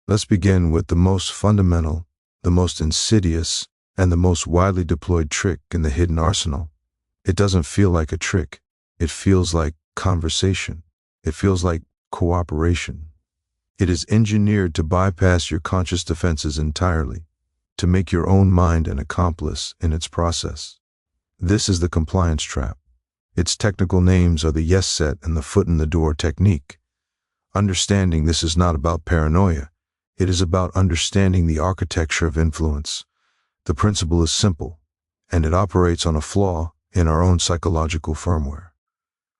Let's begin with the most fundamental, the most insidious, and the most widely deployed trick in the hidden arsenal. It doesn't feel like a trick. It feels like conversation. It feels like cooperation. It is engineered to bypass your conscious defenses entirely, to make your own mind an accomplice in its process. This is the compliance trap. Its technical names are the yes set and the foot in the door technique. Understanding this is not about paranoia. It is about understanding the architecture of influence. The principle is simple, and it operates on a flaw in our own psychological firmware.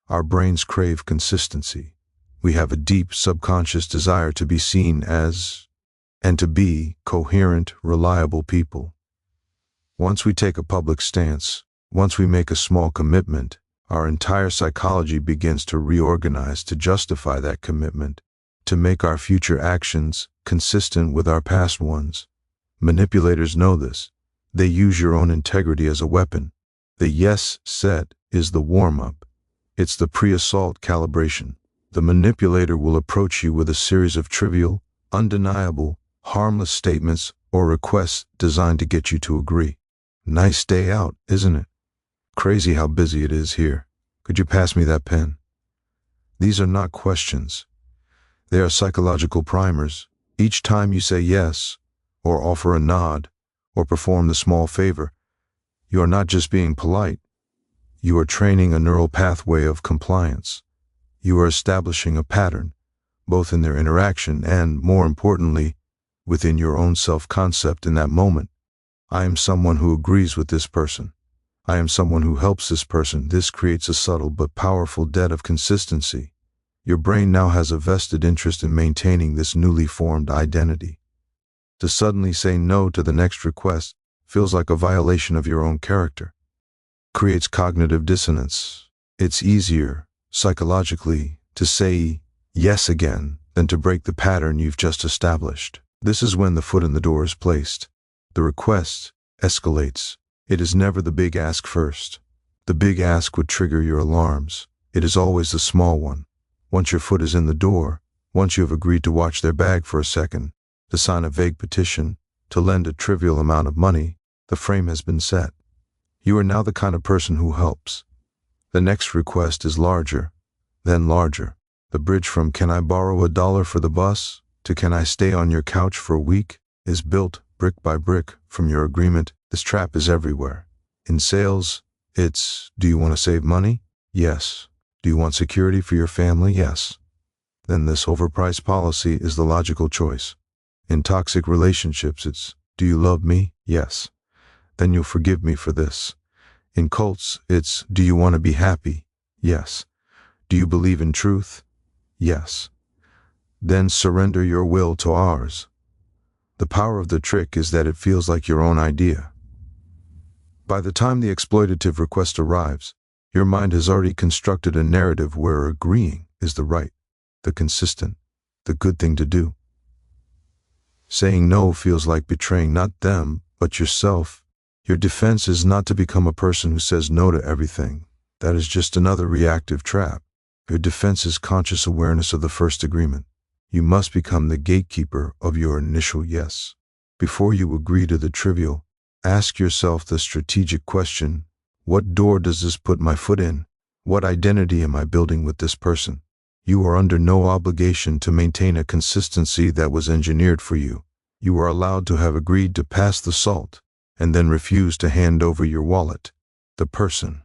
Our brains crave consistency. We have a deep subconscious desire to be seen as, and to be, coherent, reliable people. Once we take a public stance, once we make a small commitment, our entire psychology begins to reorganize to justify that commitment, to make our future actions consistent with our past ones. Manipulators know this. They use your own integrity as a weapon. The yes set is the warm-up. It's the pre-assault calibration. The manipulator will approach you with a series of trivial, undeniable, harmless statements or requests designed to get you to agree. Nice day out, isn't it? Crazy how busy it is here. Could you pass me that pen? These are not questions. They are psychological primers. Each time you say yes, or offer a nod, or perform the small favor, you are not just being polite. You are training a neural pathway of compliance. You are establishing a pattern, both in their interaction and, more importantly, within your own self-concept in that moment. I am someone who agrees with this person. I am someone who helps this person. This creates a subtle but powerful debt of consistency. Your brain now has a vested interest in maintaining this newly formed identity. To suddenly say no to the next request feels like a violation of your own character. Creates cognitive dissonance. It's easier, psychologically, to say yes again than to break the pattern you've just established. This is when the foot in the door is placed. The request escalates. It is never the big ask first. The big ask would trigger your alarms. It is always the small one. Once your foot is in the door, once you have agreed to watch their bag for a second, to sign a vague petition, to lend a trivial amount of money, the frame has been set. You are now the kind of person who helps. The next request is larger, then larger. The bridge from "Can I borrow $1 for the bus?" to "Can I stay on your couch for a week?" is built brick by brick from your agreement. This trap is everywhere. In sales, it's, do you want to save money? Yes. Do you want security for your family? Yes. Then this overpriced policy is the logical choice. In toxic relationships, it's, do you love me? Yes. Then you'll forgive me for this. In cults, it's, do you want to be happy? Yes. Do you believe in truth? Yes. Then surrender your will to ours. The power of the trick is that it feels like your own idea. By the time the exploitative request arrives, your mind has already constructed a narrative where agreeing is the right, the consistent, the good thing to do. Saying no feels like betraying not them, but yourself. Your defense is not to become a person who says no to everything. That is just another reactive trap. Your defense is conscious awareness of the first agreement. You must become the gatekeeper of your initial yes. Before you agree to the trivial, ask yourself the strategic question: what door does this put my foot in? What identity am I building with this person? You are under no obligation to maintain a consistency that was engineered for you. You are allowed to have agreed to pass the salt and then refuse to hand over your wallet. The person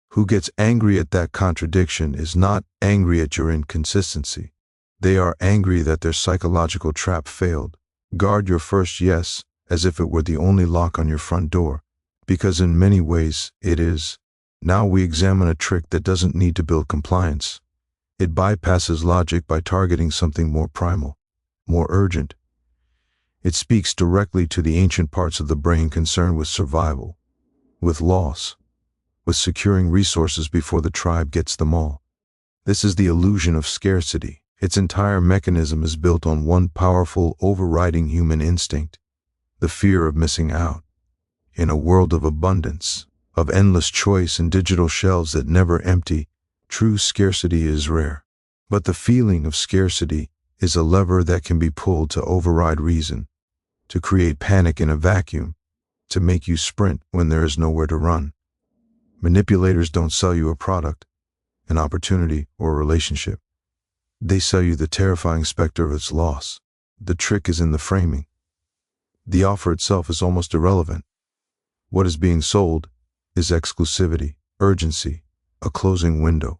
who gets angry at that contradiction is not angry at your inconsistency. They are angry that their psychological trap failed. Guard your first yes as if it were the only lock on your front door, because in many ways it is. Now we examine a trick that doesn't need to build compliance. It bypasses logic by targeting something more primal, more urgent. It speaks directly to the ancient parts of the brain concerned with survival, with loss, with securing resources before the tribe gets them all. This is the illusion of scarcity. Its entire mechanism is built on one powerful, overriding human instinct: the fear of missing out. In a world of abundance, of endless choice and digital shelves that never empty, true scarcity is rare. But the feeling of scarcity is a lever that can be pulled to override reason, to create panic in a vacuum, to make you sprint when there is nowhere to run. Manipulators don't sell you a product, an opportunity, or a relationship. They sell you the terrifying specter of its loss. The trick is in the framing. The offer itself is almost irrelevant. What is being sold is exclusivity, urgency, a closing window.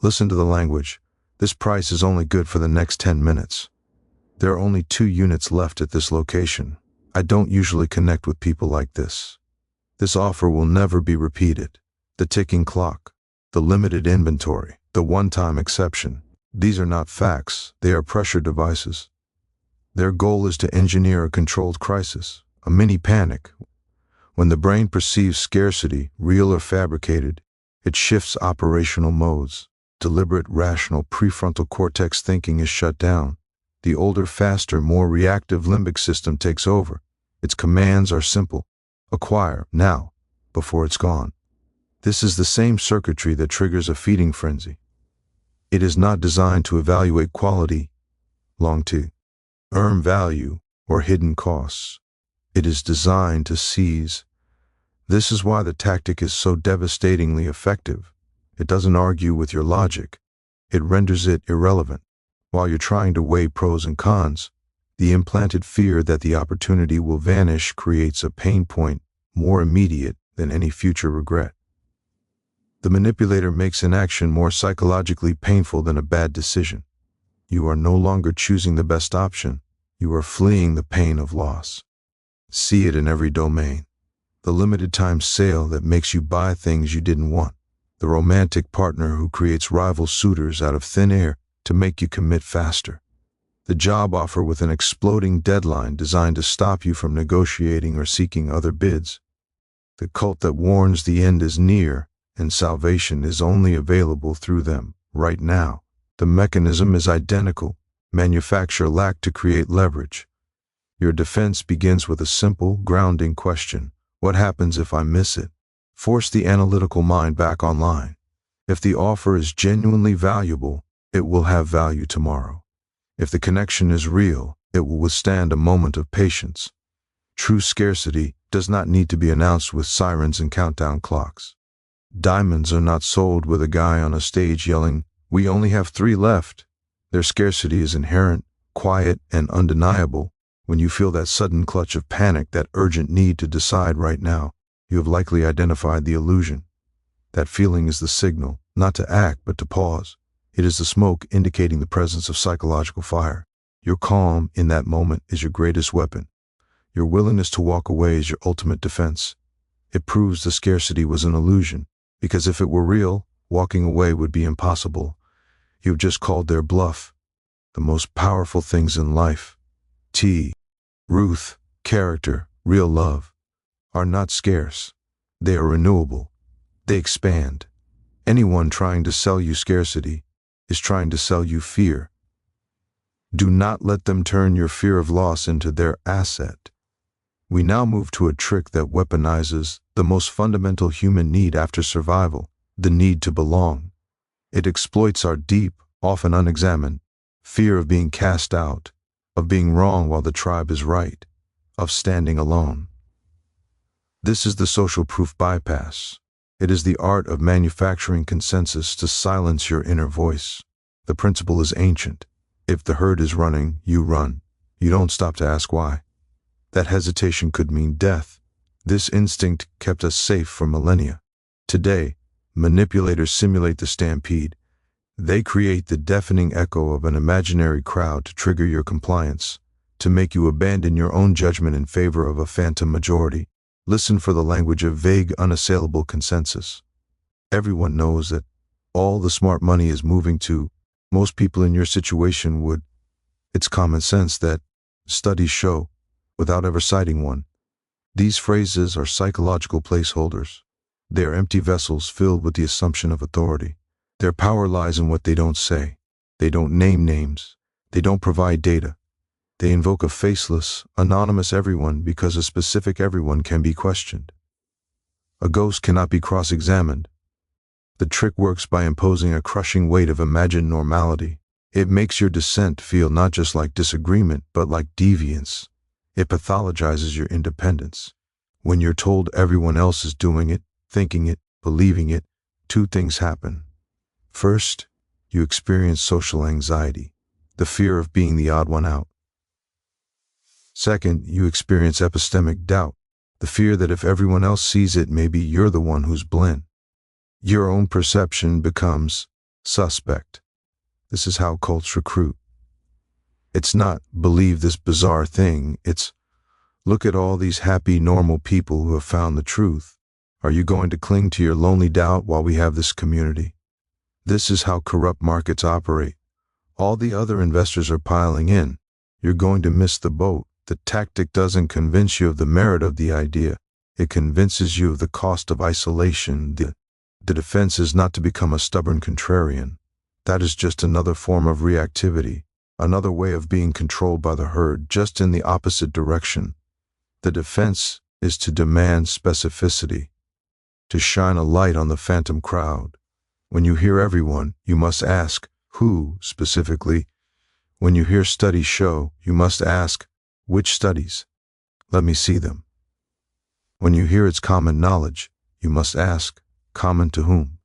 Listen to the language. This price is only good for the next 10 minutes. There are only 2 units left at this location. I don't usually connect with people like this. This offer will never be repeated. The ticking clock, the limited inventory, the one-time exception. These are not facts, they are pressure devices. Their goal is to engineer a controlled crisis, a mini panic. When the brain perceives scarcity, real or fabricated, it shifts operational modes. Deliberate, rational prefrontal cortex thinking is shut down. The older, faster, more reactive limbic system takes over. Its commands are simple. Acquire, now, before it's gone. This is the same circuitry that triggers a feeding frenzy. It is not designed to evaluate quality, long-term value, or hidden costs. It is designed to seize. This is why the tactic is so devastatingly effective. It doesn't argue with your logic. It renders it irrelevant. While you're trying to weigh pros and cons, the implanted fear that the opportunity will vanish creates a pain point more immediate than any future regret. The manipulator makes inaction more psychologically painful than a bad decision. You are no longer choosing the best option. You are fleeing the pain of loss. See it in every domain. The limited time sale that makes you buy things you didn't want. The romantic partner who creates rival suitors out of thin air to make you commit faster. The job offer with an exploding deadline designed to stop you from negotiating or seeking other bids. The cult that warns the end is near and salvation is only available through them, right now. The mechanism is identical. Manufacture lack to create leverage. Your defense begins with a simple, grounding question. What happens if I miss it? Force the analytical mind back online. If the offer is genuinely valuable, it will have value tomorrow. If the connection is real, it will withstand a moment of patience. True scarcity does not need to be announced with sirens and countdown clocks. Diamonds are not sold with a guy on a stage yelling, "We only have 3 left." Their scarcity is inherent, quiet, and undeniable. When you feel that sudden clutch of panic, that urgent need to decide right now, you have likely identified the illusion. That feeling is the signal, not to act, but to pause. It is the smoke indicating the presence of psychological fire. Your calm in that moment is your greatest weapon. Your willingness to walk away is your ultimate defense. It proves the scarcity was an illusion, because if it were real, walking away would be impossible. You've just called their bluff. The most powerful things in life, Ruth, character, real love, are not scarce. They are renewable. They expand. Anyone trying to sell you scarcity is trying to sell you fear. Do not let them turn your fear of loss into their asset. We now move to a trick that weaponizes the most fundamental human need after survival, the need to belong. It exploits our deep, often unexamined, fear of being cast out, of being wrong while the tribe is right, of standing alone. This is the social proof bypass. It is the art of manufacturing consensus to silence your inner voice. The principle is ancient. If the herd is running, you run. You don't stop to ask why. That hesitation could mean death. This instinct kept us safe for millennia. Today, manipulators simulate the stampede. They create the deafening echo of an imaginary crowd to trigger your compliance, to make you abandon your own judgment in favor of a phantom majority. Listen for the language of vague, unassailable consensus. Everyone knows that all the smart money is moving to. Most people in your situation would. It's common sense that studies show, without ever citing one. These phrases are psychological placeholders. They are empty vessels filled with the assumption of authority. Their power lies in what they don't say. They don't name names. They don't provide data. They invoke a faceless, anonymous everyone because a specific everyone can be questioned. A ghost cannot be cross-examined. The trick works by imposing a crushing weight of imagined normality. It makes your dissent feel not just like disagreement, but like deviance. It pathologizes your independence. When you're told everyone else is doing it, thinking it, believing it, two things happen. First, you experience social anxiety, the fear of being the odd one out. Second, you experience epistemic doubt, the fear that if everyone else sees it, maybe you're the one who's blind. Your own perception becomes suspect. This is how cults recruit. It's not believe this bizarre thing, it's look at all these happy, normal people who have found the truth. Are you going to cling to your lonely doubt while we have this community? This is how corrupt markets operate. All the other investors are piling in. You're going to miss the boat. The tactic doesn't convince you of the merit of the idea. It convinces you of the cost of isolation. The defense is not to become a stubborn contrarian. That is just another form of reactivity, another way of being controlled by the herd, just in the opposite direction. The defense is to demand specificity, to shine a light on the phantom crowd. When you hear everyone, you must ask, who, specifically? When you hear studies show, you must ask, which studies? Let me see them. When you hear it's common knowledge, you must ask, common to whom?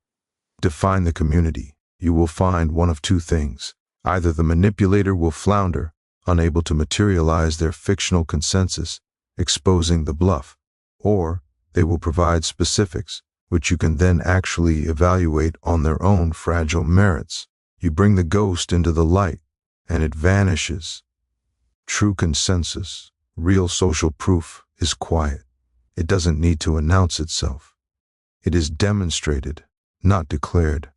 Define the community. You will find one of two things. Either the manipulator will flounder, unable to materialize their fictional consensus, exposing the bluff, or they will provide specifics, which you can then actually evaluate on their own fragile merits. You bring the ghost into the light, and it vanishes. True consensus, real social proof, is quiet. It doesn't need to announce itself. It is demonstrated, not declared.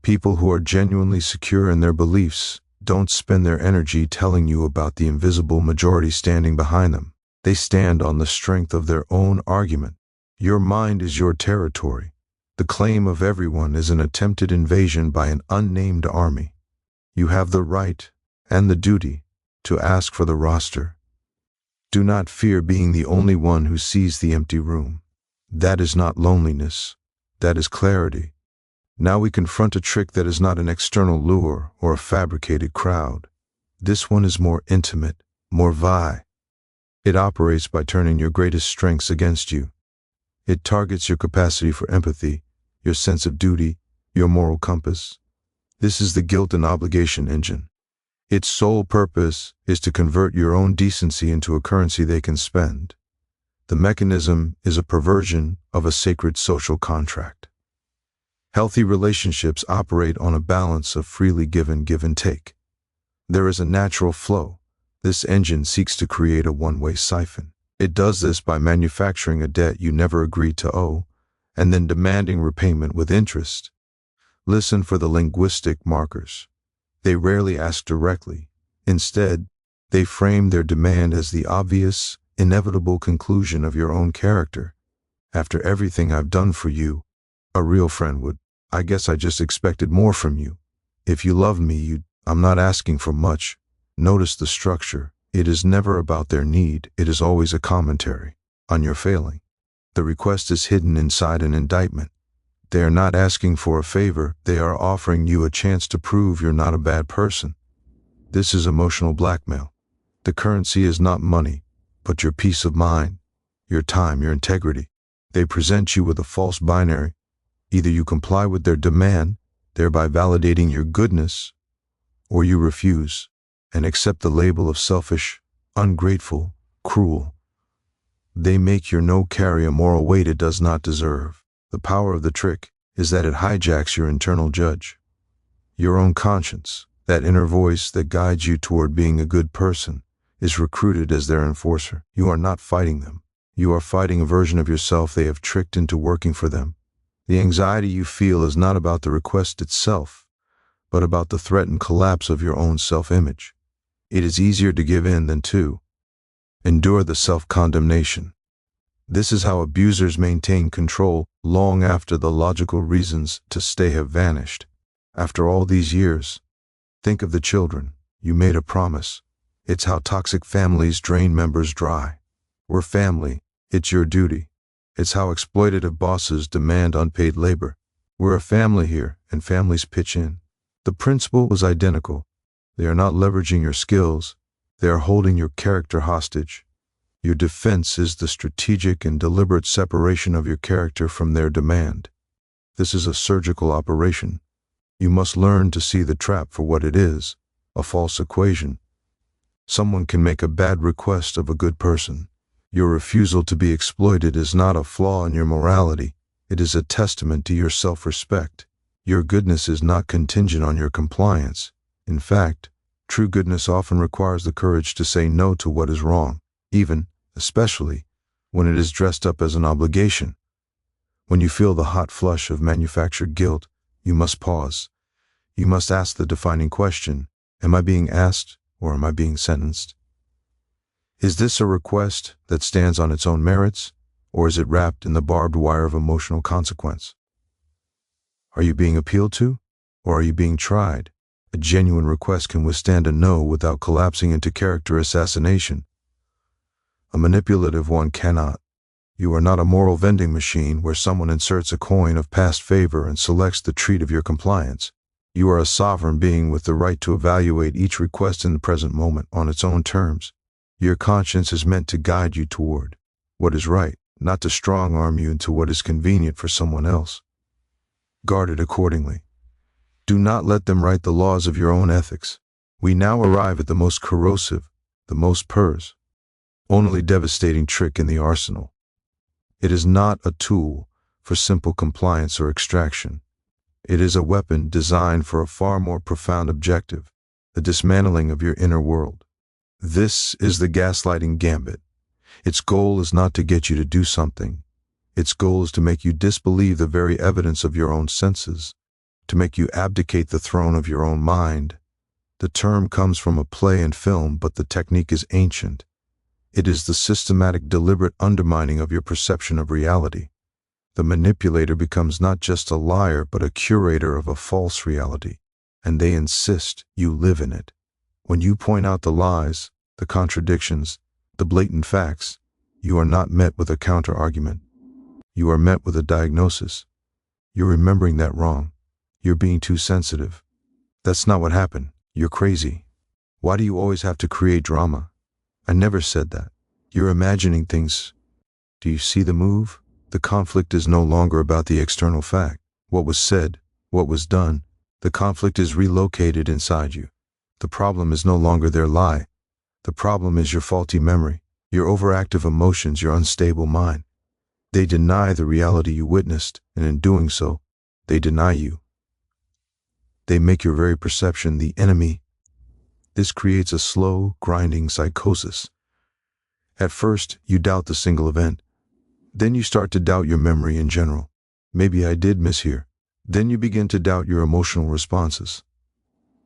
People who are genuinely secure in their beliefs don't spend their energy telling you about the invisible majority standing behind them. They stand on the strength of their own argument. Your mind is your territory. The claim of everyone is an attempted invasion by an unnamed army. You have the right and the duty to ask for the roster. Do not fear being the only one who sees the empty room. That is not loneliness. That is clarity. Now we confront a trick that is not an external lure or a fabricated crowd. This one is more intimate, more vi. It operates by turning your greatest strengths against you. It targets your capacity for empathy, your sense of duty, your moral compass. This is the guilt and obligation engine. Its sole purpose is to convert your own decency into a currency they can spend. The mechanism is a perversion of a sacred social contract. Healthy relationships operate on a balance of freely given give and take. There is a natural flow. This engine seeks to create a one-way siphon. It does this by manufacturing a debt you never agreed to owe, and then demanding repayment with interest. Listen for the linguistic markers. They rarely ask directly. Instead, they frame their demand as the obvious, inevitable conclusion of your own character. After everything I've done for you, a real friend would, I guess I just expected more from you. If you love me, I'm not asking for much. Notice the structure. It is never about their need. It is always a commentary on your failing. The request is hidden inside an indictment. They are not asking for a favor. They are offering you a chance to prove you're not a bad person. This is emotional blackmail. The currency is not money, but your peace of mind, your time, your integrity. They present you with a false binary. Either you comply with their demand, thereby validating your goodness, or you refuse and accept the label of selfish, ungrateful, cruel. They make your no carry a moral weight it does not deserve. The power of the trick is that it hijacks your internal judge. Your own conscience, that inner voice that guides you toward being a good person, is recruited as their enforcer. You are not fighting them. You are fighting a version of yourself they have tricked into working for them. The anxiety you feel is not about the request itself, but about the threatened collapse of your own self-image. It is easier to give in than to endure the self-condemnation. This is how abusers maintain control long after the logical reasons to stay have vanished. After all these years, think of the children. You made a promise. It's how toxic families drain members dry. We're family. It's your duty. It's how exploitative bosses demand unpaid labor. We're a family here, and families pitch in. The principle was identical. They are not leveraging your skills. They are holding your character hostage. Your defense is the strategic and deliberate separation of your character from their demand. This is a surgical operation. You must learn to see the trap for what it is, a false equation. Someone can make a bad request of a good person. Your refusal to be exploited is not a flaw in your morality. It is a testament to your self-respect. Your goodness is not contingent on your compliance. In fact, true goodness often requires the courage to say no to what is wrong, even, especially, when it is dressed up as an obligation. When you feel the hot flush of manufactured guilt, you must pause. You must ask the defining question, am I being asked or am I being sentenced? Is this a request that stands on its own merits, or is it wrapped in the barbed wire of emotional consequence? Are you being appealed to, or are you being tried? A genuine request can withstand a no without collapsing into character assassination. A manipulative one cannot. You are not a moral vending machine where someone inserts a coin of past favor and selects the treat of your compliance. You are a sovereign being with the right to evaluate each request in the present moment on its own terms. Your conscience is meant to guide you toward what is right, not to strong-arm you into what is convenient for someone else. Guard it accordingly. Do not let them write the laws of your own ethics. We now arrive at the most corrosive, the most only devastating trick in the arsenal. It is not a tool for simple compliance or extraction. It is a weapon designed for a far more profound objective, the dismantling of your inner world. This is the gaslighting gambit. Its goal is not to get you to do something. Its goal is to make you disbelieve the very evidence of your own senses, to make you abdicate the throne of your own mind. The term comes from a play and film, but the technique is ancient. It is the systematic, deliberate undermining of your perception of reality. The manipulator becomes not just a liar, but a curator of a false reality, and they insist you live in it. When you point out the lies, the contradictions, the blatant facts, you are not met with a counter-argument. You are met with a diagnosis. You're remembering that wrong. You're being too sensitive. That's not what happened. You're crazy. Why do you always have to create drama? I never said that. You're imagining things. Do you see the move? The conflict is no longer about the external fact, what was said, what was done. The conflict is relocated inside you. The problem is no longer their lie. The problem is your faulty memory, your overactive emotions, your unstable mind. They deny the reality you witnessed, and in doing so, they deny you. They make your very perception the enemy. This creates a slow, grinding psychosis. At first, you doubt the single event. Then you start to doubt your memory in general. Maybe I did mishear. Then you begin to doubt your emotional responses.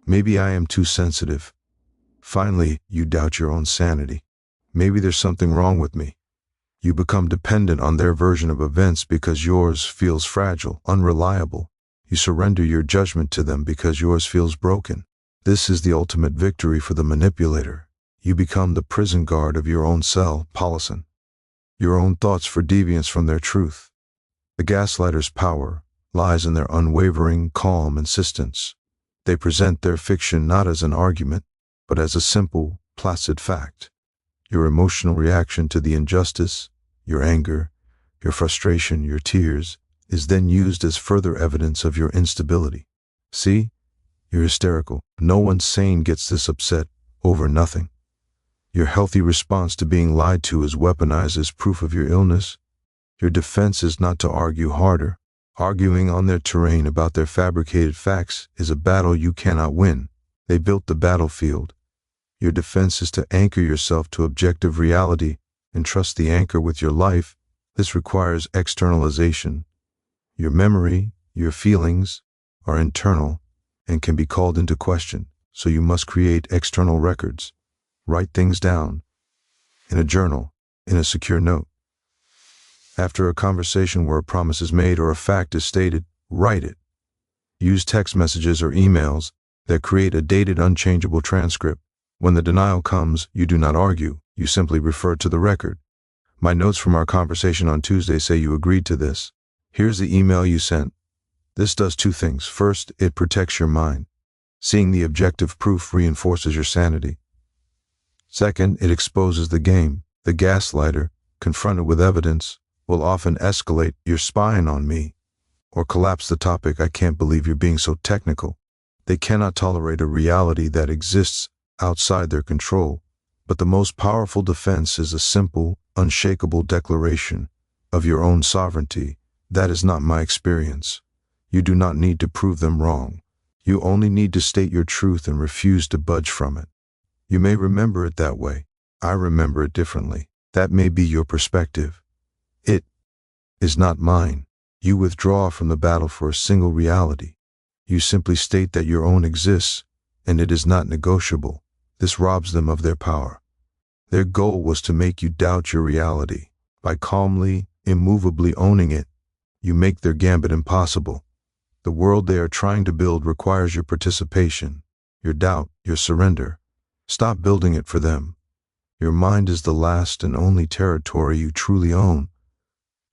Maybe I am too sensitive. Finally, you doubt your own sanity. Maybe there's something wrong with me. You become dependent on their version of events because yours feels fragile, unreliable. You surrender your judgment to them because yours feels broken. This is the ultimate victory for the manipulator. You become the prison guard of your own cell, Polison. Your own thoughts for deviance from their truth. The gaslighter's power lies in their unwavering, calm insistence. They present their fiction not as an argument, but as a simple, placid fact. Your emotional reaction to the injustice, your anger, your frustration, your tears, is then used as further evidence of your instability. See? You're hysterical. No one sane gets this upset over nothing. Your healthy response to being lied to is weaponized as proof of your illness. Your defense is not to argue harder. Arguing on their terrain about their fabricated facts is a battle you cannot win. They built the battlefield. Your defense is to anchor yourself to objective reality and trust the anchor with your life. This requires externalization. Your memory, your feelings, are internal and can be called into question, so you must create external records. Write things down, in a journal, in a secure note. After a conversation where a promise is made or a fact is stated, write it. Use text messages or emails that create a dated, unchangeable transcript. When the denial comes, you do not argue, you simply refer to the record. My notes from our conversation on Tuesday say you agreed to this. Here's the email you sent. This does two things. First, it protects your mind. Seeing the objective proof reinforces your sanity. Second, it exposes the game. The gaslighter, confronted with evidence, will often escalate, "You're spying on me," or collapse the topic, "I can't believe you're being so technical." They cannot tolerate a reality that exists outside their control, but the most powerful defense is a simple, unshakable declaration of your own sovereignty. "That is not my experience." You do not need to prove them wrong. You only need to state your truth and refuse to budge from it. You may remember it that way. I remember it differently. That may be your perspective. It is not mine. You withdraw from the battle for a single reality. You simply state that your own exists, and it is not negotiable. This robs them of their power. Their goal was to make you doubt your reality. By calmly, immovably owning it, you make their gambit impossible. The world they are trying to build requires your participation, your doubt, your surrender. Stop building it for them. Your mind is the last and only territory you truly own.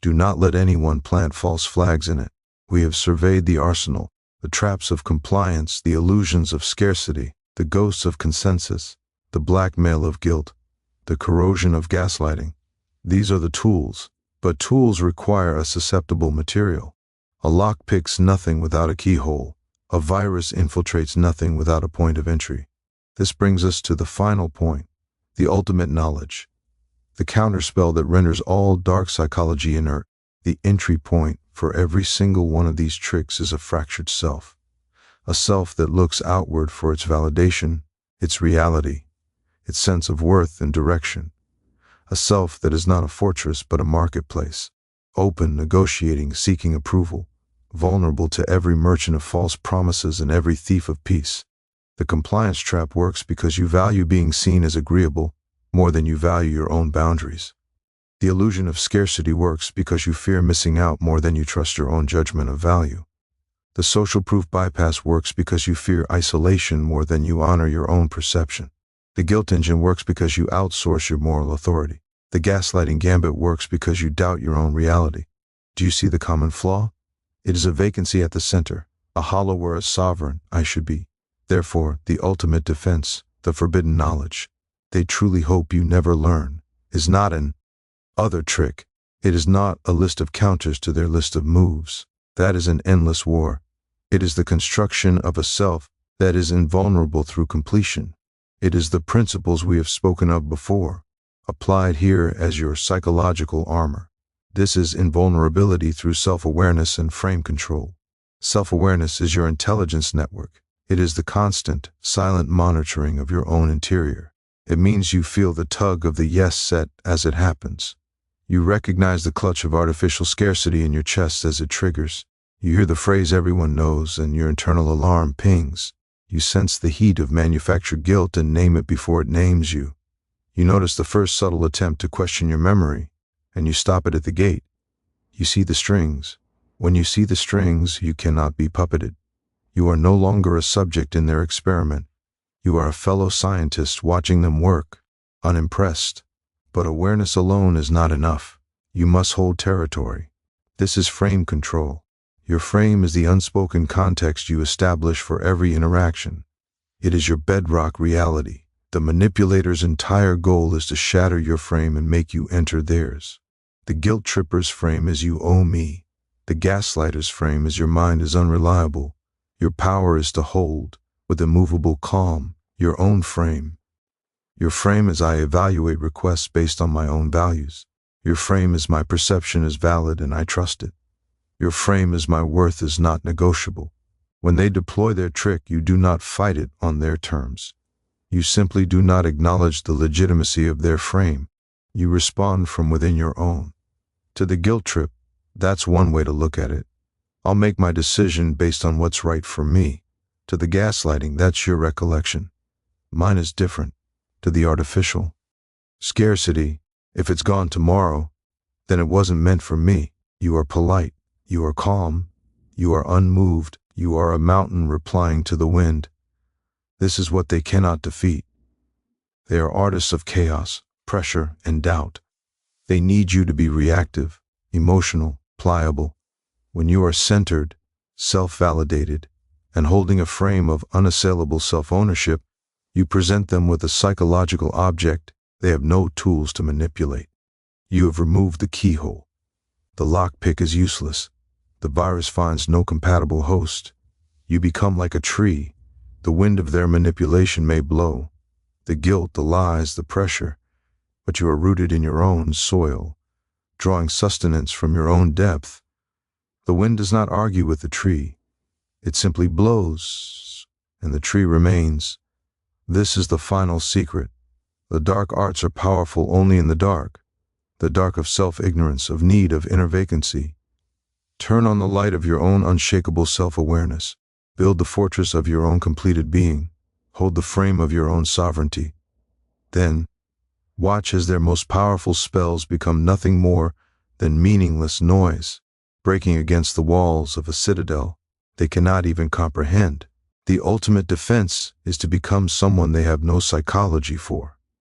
Do not let anyone plant false flags in it. We have surveyed the arsenal, the traps of compliance, the illusions of scarcity, the ghosts of consensus, the blackmail of guilt, the corrosion of gaslighting. These are the tools, but tools require a susceptible material. A lock picks nothing without a keyhole. A virus infiltrates nothing without a point of entry. This brings us to the final point, the ultimate knowledge, the counterspell that renders all dark psychology inert. The entry point for every single one of these tricks is a fractured self, a self that looks outward for its validation, its reality, its sense of worth and direction, a self that is not a fortress but a marketplace, open, negotiating, seeking approval, vulnerable to every merchant of false promises and every thief of peace. The compliance trap works because you value being seen as agreeable more than you value your own boundaries. The illusion of scarcity works because you fear missing out more than you trust your own judgment of value. The social proof bypass works because you fear isolation more than you honor your own perception. The guilt engine works because you outsource your moral authority. The gaslighting gambit works because you doubt your own reality. Do you see the common flaw? It is a vacancy at the center, a hollow where a sovereign I should be. Therefore, the ultimate defense, the forbidden knowledge they truly hope you never learn, is not an other trick. It is not a list of counters to their list of moves. That is an endless war. It is the construction of a self that is invulnerable through completion. It is the principles we have spoken of before, applied here as your psychological armor. This is invulnerability through self-awareness and frame control. Self-awareness is your intelligence network. It is the constant, silent monitoring of your own interior. It means you feel the tug of the yes set as it happens. You recognize the clutch of artificial scarcity in your chest as it triggers. You hear the phrase everyone knows and your internal alarm pings. You sense the heat of manufactured guilt and name it before it names you. You notice the first subtle attempt to question your memory, and you stop it at the gate. You see the strings. When you see the strings, you cannot be puppeted. You are no longer a subject in their experiment. You are a fellow scientist watching them work, unimpressed. But awareness alone is not enough. You must hold territory. This is frame control. Your frame is the unspoken context you establish for every interaction. It is your bedrock reality. The manipulator's entire goal is to shatter your frame and make you enter theirs. The guilt tripper's frame is "you owe me." The gaslighter's frame is "your mind is unreliable." Your power is to hold, with immovable calm, your own frame. Your frame is "I evaluate requests based on my own values." Your frame is "my perception is valid and I trust it." Your frame is "my worth is not negotiable." When they deploy their trick, you do not fight it on their terms. You simply do not acknowledge the legitimacy of their frame. You respond from within your own. To the guilt trip, that's one way to look at it. I'll make my decision based on what's right for me. To the gaslighting, that's your recollection. Mine is different. To the artificial scarcity, if it's gone tomorrow, then it wasn't meant for me. You are polite. You are calm. You are unmoved. You are a mountain replying to the wind. This is what they cannot defeat. They are artists of chaos, pressure, and doubt. They need you to be reactive, emotional, pliable. When you are centered, self-validated, and holding a frame of unassailable self-ownership, you present them with a psychological object they have no tools to manipulate. You have removed the keyhole. The lockpick is useless. The virus finds no compatible host. You become like a tree. The wind of their manipulation may blow, the guilt, the lies, the pressure, but you are rooted in your own soil, drawing sustenance from your own depth. The wind does not argue with the tree. It simply blows, and the tree remains. This is the final secret. The dark arts are powerful only in the dark of self-ignorance, of need, of inner vacancy. Turn on the light of your own unshakable self-awareness. Build the fortress of your own completed being. Hold the frame of your own sovereignty. Then, watch as their most powerful spells become nothing more than meaningless noise, breaking against the walls of a citadel they cannot even comprehend. The ultimate defense is to become someone they have no psychology for.